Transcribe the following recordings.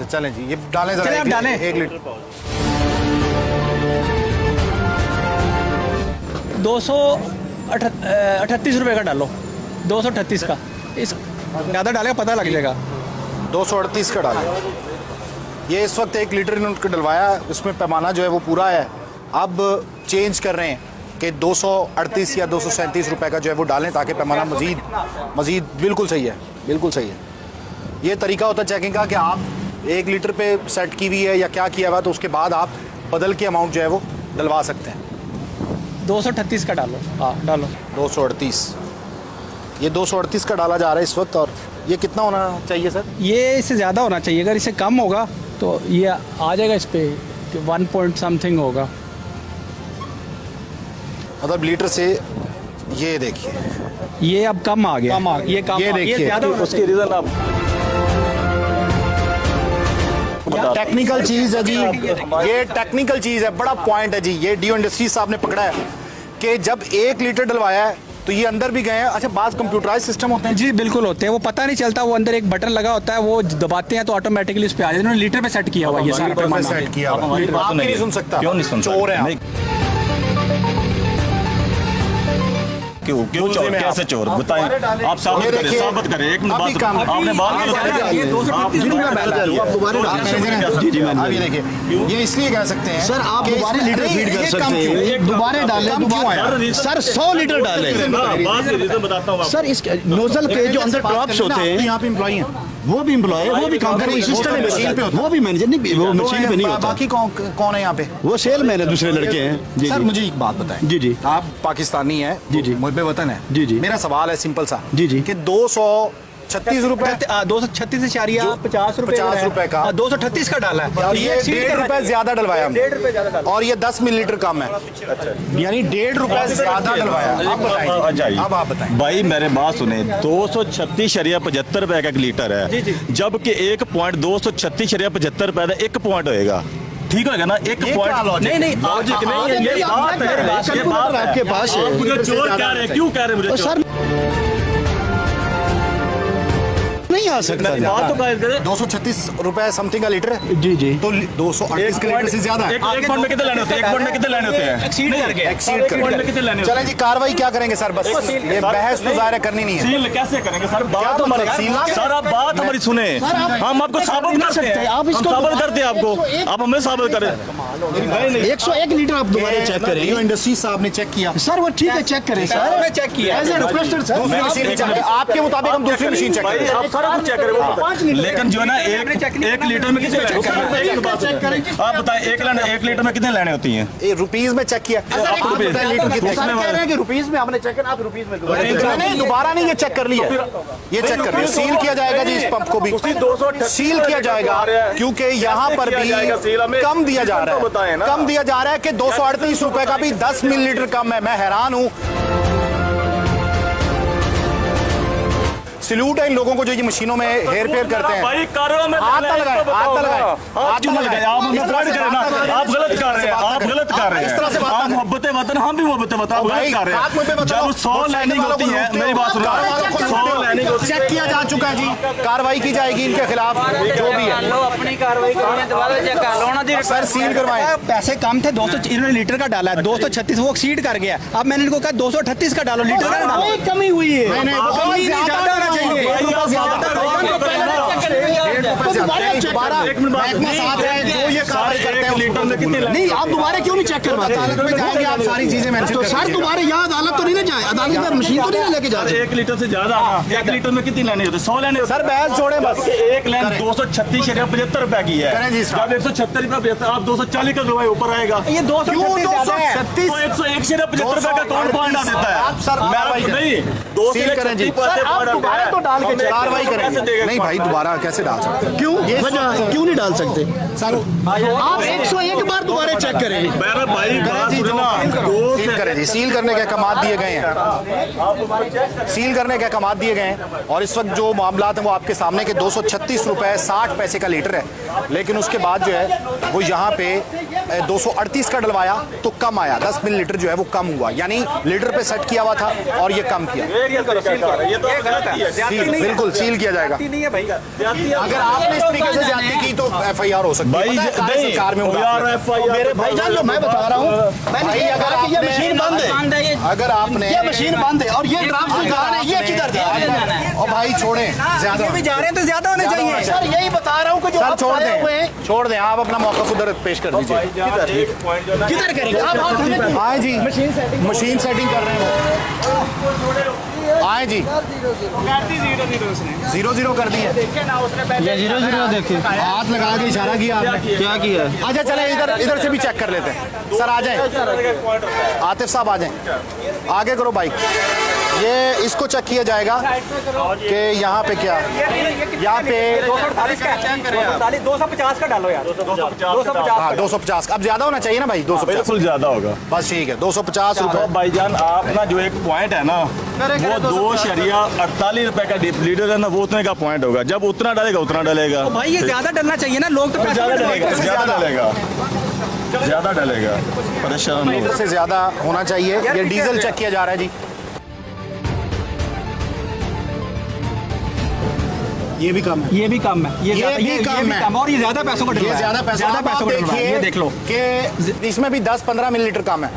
चलें जी, ये डालें जरा, चलें आप डालें। 1 लीटर 238 रुपये का डालो, 238 का। इस ज़्यादा डालेगा पता लग जाएगा। 238 का डालें। ये इस वक्त 1 लीटर इन्होंने डलवाया, इसमें पैमाना जो है वो पूरा है। अब चेंज कर रहे हैं कि 238 या 237 रुपए का जो है वो डालें ताकि पैमाना मज़ीद बिल्कुल सही है, बिल्कुल सही है। ये तरीका होता है चेकिंग का कि आप 1 लीटर पे सेट की हुई है या क्या किया हुआ, तो उसके बाद आप बदल के अमाउंट जो है वो डलवा सकते हैं। 238 का डालो, हाँ डालो। 238, ये 238 का डाला जा रहा है इस वक्त। और ये कितना होना चाहिए सर? ये इससे ज़्यादा होना चाहिए, अगर इससे कम होगा तो ये आ जाएगा इस पे 1 पॉइंट समथिंग होगा। मतलब लीटर से ये देखिए, ये अब कम आ गया, ये कम, ये देखिए, ज़्यादा होना उसकी रीज़न आप टेक्निकल चीज़ है जी, ये टेक्निकल चीज़ है, बड़ा पॉइंट है जी। ये डीओ इंडस्ट्रीज साहब ने पकड़ा है कि जब 1 लीटर डलवाया है तो ये अंदर भी गए हैं। अच्छा, बाज़ कंप्यूटराइज सिस्टम होते हैं जी, बिल्कुल होते हैं, वो पता नहीं चलता, वो अंदर एक बटन लगा होता है, वो दबाते हैं तो ऑटोमेटिकली उस पे आ जाते हैं। उन्होंने लीटर पे सेट किया हुआ ये सारा पैमाना। सेट किया हुआ। हमारी बात आप सुनेंगे। नहीं सुन सकता, क्यों नहीं सुन सकता? चोर है आप। क्यों क्यों चोर? कैसे चोर बताएं? आप साबित करें, साबित करें। 1 मिनट अभी बात, काम आपने बात ये देखिए, ये इसलिए कह सकते हैं सर आप कि दोबारा इसमें- लीटर नहीं, फीड कर ये सकते कम क्यों? हैं, दोबारा डालें, कम क्यों आया? सर 100 लीटर डालें। बात के रीजन बताता हूँ। सर इस नोजल पे जो अंदर ड्रॉप्स होते हैं, यहाँ पे एम्प्लॉई हैं, वो भी एम्प्लॉय है, वो भी काम कर रहे हैं, सिस्टम है मशीन पे होता है। वो भी मैनेजर नहीं, वो मशीन पे नहीं होता। बाकी कौन है यहाँ पे? वो सेलमैन है, दूसरे लड़के हैं। जी सर जी मुझे एक बात बताएं, जी जी आप पाकिस्तानी हैं, जी जी। मुझे वतन है, जी जी। मेरा सवाल है सिंपल सा, जी जी। कि 236 रुपए 236.50 रुपए 50 रुपए का 238 का डाला है, और ये 1.5 रुपए ज्यादा डलवाया हमने। 1.5 रुपए ज़्यादा डाला। और ये 10 मिलीलीटर कम है, यानी 1.5 रुपए ज्यादा डलवाया। अब बताइए, अब आप बताएं। भाई मेरे बात सुने, 236.75 रुपए का 1 लीटर है, जबकि 1 पॉइंट 236.75 रुपए का 1 पॉइंट होएगा। ठीक होगा ना? 1 क्या पॉइंट लॉजिक? नहीं लॉजिक नहीं है, ये बात है, ये बात है। आपके पास है। आप मुझे चोर कह रहे हैं, क्यों कह रहे हैं मुझे और चोर? सर नहीं आ सकता मेरी बात तो कायल करें। 236 रुपए समथिंग का लीटर है, जी जी। तो 238 के लीटर से ज्यादा है। एक पॉइंट में कितने लेने होते हैं? 1 पॉइंट में कितने लेने होते हैं? एक्सीड कर गया। एक्सीड कर पॉइंट में कितने लेने होते हैं? चलें जी, कार्रवाई क्या करेंगे सर? बस ये बहस तो ज़ाहिर करनी नहीं है। सील कैसे करेंगे सर? बात मतलब हमारी, सील? सर आप बात हमारी सुने, हम आपको साबित कर सकते हैं, आप हम इसको साबित करते हैं आपको, आप हमें साबित करें। 101 लीटर आप दोबारा चेक करें। डीओ इंडस्ट्रीज साहब ने चेक किया, सर वो ठीक है, चेक करें सर। मैंने चेक किया As a requester, सर। दूसरी मशीन चेक करें। आपके मुताबिक हम दूसरी मशीन चेक करें। आप सारा कुछ चेक करें, वो बताएं। लेकिन जो है ना, एक लीटर में कितने लेने होते हैं? आप बताएं, 1 लीटर में कितने लेने होती हैं? ये रुपीस में चेक किया। आप बताएं लीटर कितने? सर कह रहे हैं कि रुपीस में हमने चेक किया, आप रुपीस में दोबारा नहीं, दोबारा नहीं, ये चेक कर लिया, ये चेक कर लिया। सील किया जाएगा जी इस पंप को भी, सील किया जाएगा, क्योंकि यहाँ पर भी कम दिया जा रहा है, कम दिया जा रहा है कि 238 रुपए का भी 10 मिलीलीटर कम है। मैं हैरान हूँ। सैल्यूट है इन लोगों को जो ये मशीनों में हेर फेर करते हैं। भाई कारों में हाथ ना लगाए, हाथ ना लगाए, हाथ क्यों ना लगाए? आप हमें फ्रॉड करें ना, आप गलत कर रहे हैं, आप गलत कर रहे इस तरह से हैं। बात आप ना करें। मोहब्बत वतन, हम भी मोहब्बत वतन, आप गलत कर रहे हाथ मुंह पे हैं। मत जब लगाओ। 100 लैंडिंग होती है, मेरी बात सुनो, 100 लैंडिंग होती है। चेक किया जा चुका है जी, कार्रवाई की जाएगी इनके खिलाफ जो भी है। लो अपनी कार्रवाई करनी है, दोबारा चेक कर लो ना जी। सर सील करवाएं। पैसे कम थे, 200 इन्होंने लीटर का डाला है, 236 वो एक्सीड कर गया। अब मैंने इनको कहा 238 का डालो, लीटर का ना डालो। कमी हुई है। नहीं, वो कमी नहीं, ज्यादा होना चाहिए। दोबारा महकमा साथ है जो ये कार्रवाई करते हैं लीटर में कितने लेने? नहीं, आप दोबारा क्यों नहीं चेक करवाते? अदालत में जाएंगे, आप सारी चीजें मेंशन तो सर दोबारा यहाँ अदालत तो नहीं ना जाए, अदालत में मशीन तो नहीं ना लेके जा रहे। 1 लीटर से ज्यादा, 1 लीटर में कितनी लेने होते हैं? 100 लेने होते हैं। सर बहस छोड़ें बस। एक लाइन 236.75 रुपए की है। करें जी इसका। जब 176 रुपए, आप 240 का रुपए ऊपर आएगा। ये 236 236 तो 101.75 रुपए का कौन पॉइंट आ देता है? आप सर कार्रवाई करें। नहीं, सील करें जी। दोबारा तो डाल के चेक कार्रवाई करेंगे। नहीं भाई, दोबारा कैसे डाल सकते? क्यों वजह क्यों नहीं डाल सकते? सर आप 101 बार दोबारा चेक करें। मेरा भाई बात सुनो ना, सील करें जी, सील करने के अहकाम दिए गए हैं, सील करने के अहकाम दिए गए हैं। और इस वक्त जो मामलात हैं वो आपके सामने के 236 रुपए 60 पैसे का लीटर है, लेकिन उसके बाद जो है वो यहाँ पे 238 का डलवाया तो कम आया, 10 मिलीलीटर जो है वो कम हुआ, यानी लीटर पे सेट किया हुआ था और ये कम किया। ये तो गलत है। सील, बिल्कुल सील किया जाएगा। नहीं है भाई। अगर आपने इस तरीके से ज्यादती की तो FIR हो सकती है। भाई पता है, कार्य नहीं सरकार में हूँ यार मैं। FIR मेरे भाईजान जो मैं बता रहा हूँ मैंने भाई, ये अगर कहा कि ये आपने- मशीन बंद है, अगर आपने ये मशीन बंद है और ये ड्राफ्ट से जा रहे हैं, ये किधर जा रहे हैं? और भाई छोड़ें ज्यादा ये भी जा रहे हैं तो ज्यादा होने ज्यादा चाहिए होना सर यही बता रहा हूँ कि जो सर आप छोड़ आए हुए हैं, दें, छोड़ दें, आप अपना मौका खुद पेश कर दीजिए। किधर करेंगे आप हमें आए जी, मशीन सेटिंग कर रहे हैं वो। आए जी, 0-0 कर दी है। ये 0-0 देखिए हाथ लगा के इशारा किया आपने। क्या किया अच्छा चले इधर से भी चेक कर लेते हैं। सर आ जाएं, आतिफ साहब आ जाएं, आगे करो बाइक। ये इसको चेक किया जाएगा कि यहाँ पे क्या, यहाँ पे 250 का डालो यार 250 हाँ 250 अब ज्यादा होना चाहिए ना भाई, 250 बिल्कुल ज्यादा होगा। बस ठीक है, 250 तो रुपए। भाईजान आप ना जो एक पॉइंट है ना वो 2.48 रुपए का डिप लीटर है ना, वो उतने का पॉइंट होगा। जब उतना डालेगा उतना डालेगा। भाई ये ज्यादा डलना चाहिए ना, लोग तो पैसे ज्यादा में डालेगा, डलवाते हैं। ज्यादा डालेगा, ज्यादा डालेगा। परेशान हो लीटर से ज्यादा होना चाहिए। ये डीजल चेक किया जा रहा है जी, ये भी कम है। ये भी कम है, ये भी कम है। और ये ज्यादा पैसों का ये ज्यादा पैसा, ज्यादा अब आप पैसों का डलवा है, देखिए ये देख लो कि इसमें भी 10-15 मिलीलीटर कम है।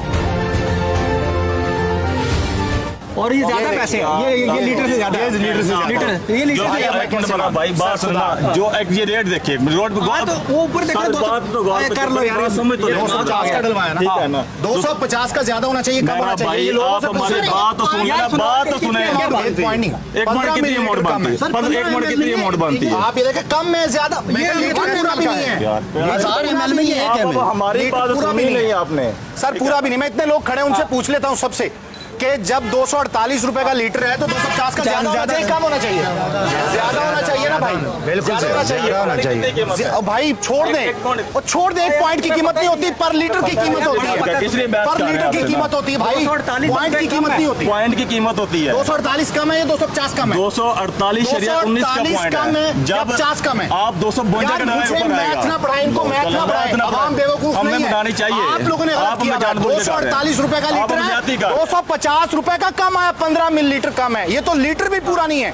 और ये ज्यादा ये पैसे हैं, ये लीटर से ज्यादा ये लीटर से ज्यादा। ये लीटर से ज्यादा एक मिनट बड़ा भाई बात सुनना, जो एक ये रेट देखिए रोड पे हाँ, तो वो ऊपर देखो, सर, दो- बात तो गौर कर लो यार, समझ तो ये लेना। 250 का डलवाया ठीक ना, है ना 250 का ज्यादा होना चाहिए, कम होना मेरा चाहिए। भाई ये लोगों आप से हमारी पूछो। बात तो सुनिए ना, बात तो सुने। एक पॉइंट नहीं, एक पॉइंट कितनी अमाउंट बनती है? पर एक पॉइंट कितनी अमाउंट बनती है? आप ये देखें कम में ज्यादा, ये लीटर पूरा भी नहीं है। 1000 ml में ये एक आप अब हमारी लीटर बात पूरा सुनी भी नहीं नहीं है। आपने। सर पूरा भी नहीं, मैं इतने लोग खड़े हैं उनसे पूछ लेता हूँ सबसे कि जब 248 रुपए का लीटर है तो 250 का ज्यादा होना चाहिए, कम होना चाहिए? ज्यादा होना चाहिए ना भाई, बिल्कुल ज्यादा होना चाहिए। भाई छोड़ दें, और छोड़ दें, एक पॉइंट की कीमत नहीं होती, पर लीटर की कीमत होती है। किसने बहस पर कर रहे हैं लीटर की आपसे कीमत ना? होती है भाई, 248 पॉइंट की कीमत नहीं होती। पॉइंट की कीमत होती है 248 कम है या 250 कम है? 248.19 का 248 पॉइंट कम है है। या 50 कम है? आप 252 का यार डालें मुझे ऊपर मैथ ना आएगा। पढ़ाएं, इनको मैथ ना पढ़ाएं, आवाम बेवकूफ हमें नहीं है। बतानी चाहिए। आप लोगों ने आप गलत किया, हमें जानबूझ के कर रहे हैं। 248 रुपए का आप लीटर हमें है, जाति का। 250 रुपए का कम आया, 15 मिलीलीटर कम है, ये तो लीटर भी पूरा नहीं है।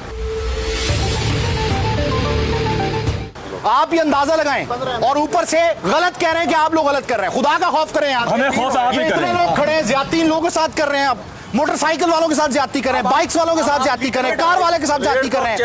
आप ये अंदाजा लगाएं और ऊपर से गलत कह रहे हैं कि आप लोग गलत कर रहे हैं। खुदा का खौफ करें यार, हमें खौफ आप ही ये इतने करें। लोग खड़े हैं, ज्यादती इन लोगों के साथ कर रहे हैं। आप मोटरसाइकिल वालों के साथ ज्यादती कर रहे हैं, बाइक्स वालों के साथ ज्यादती कर रहे हैं, कार वाले के साथ ज्यादती कर रहे हैं।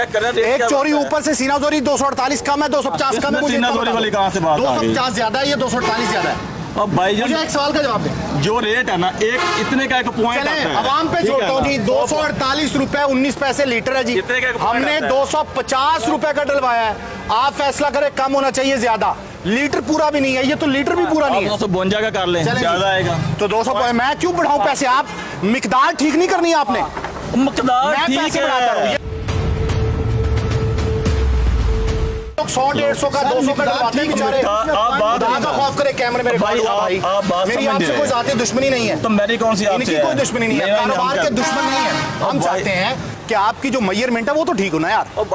एक चोरी ऊपर से सीना चोरी 248 कम है, 250 कम है, मुझे सीना चोरी वाली कहाँ से बात आ गई? 250 ज्यादा है, ये 248 ज्यादा है। अब भाईजान मुझे एक सवाल का जवाब दें। जो रेट है ना, एक इतने का एक पॉइंट आता चले है। आवाम पे ठीक है छोड़ता हूँ ना? जी, 248 रुपए 19 पैसे लीटर है जी। कितने का एक पॉइंट हमने आता है? 250 रुपए का डलवाया है। आप फैसला करें, कम होना चाहिए ज्यादा, लीटर पूरा भी नहीं है, ये तो लीटर भी पूरा नहीं आप है। 252 का कर लें, चलें जी। ज्यादा आएगा। तो 200 मैं क्यों बढ़ाऊं पैसे? आप मिकदार ठीक नहीं करनी है आपने, मकदार मैं ठीक पैसे बढ़ाता रहूं। है। ये लोग 100-150 का 200 का डलवाते हैं बेचारे। आप बात खुदा का खौफ करे, कैमरे में रिकॉर्ड हुआ भाई। आप बात मेरी समझ आपसे रहे कोई हैं। जाती दुश्मनी नहीं है, तो मेरी कौन सी आपसे इनकी है? कोई दुश्मनी नहीं है, नहीं, हम कारोबार क्या- के दुश्मन नहीं है। हम भाई- चाहते हैं कि आपकी जो मेजरमेंट है वो तो ठीक हो ना यार।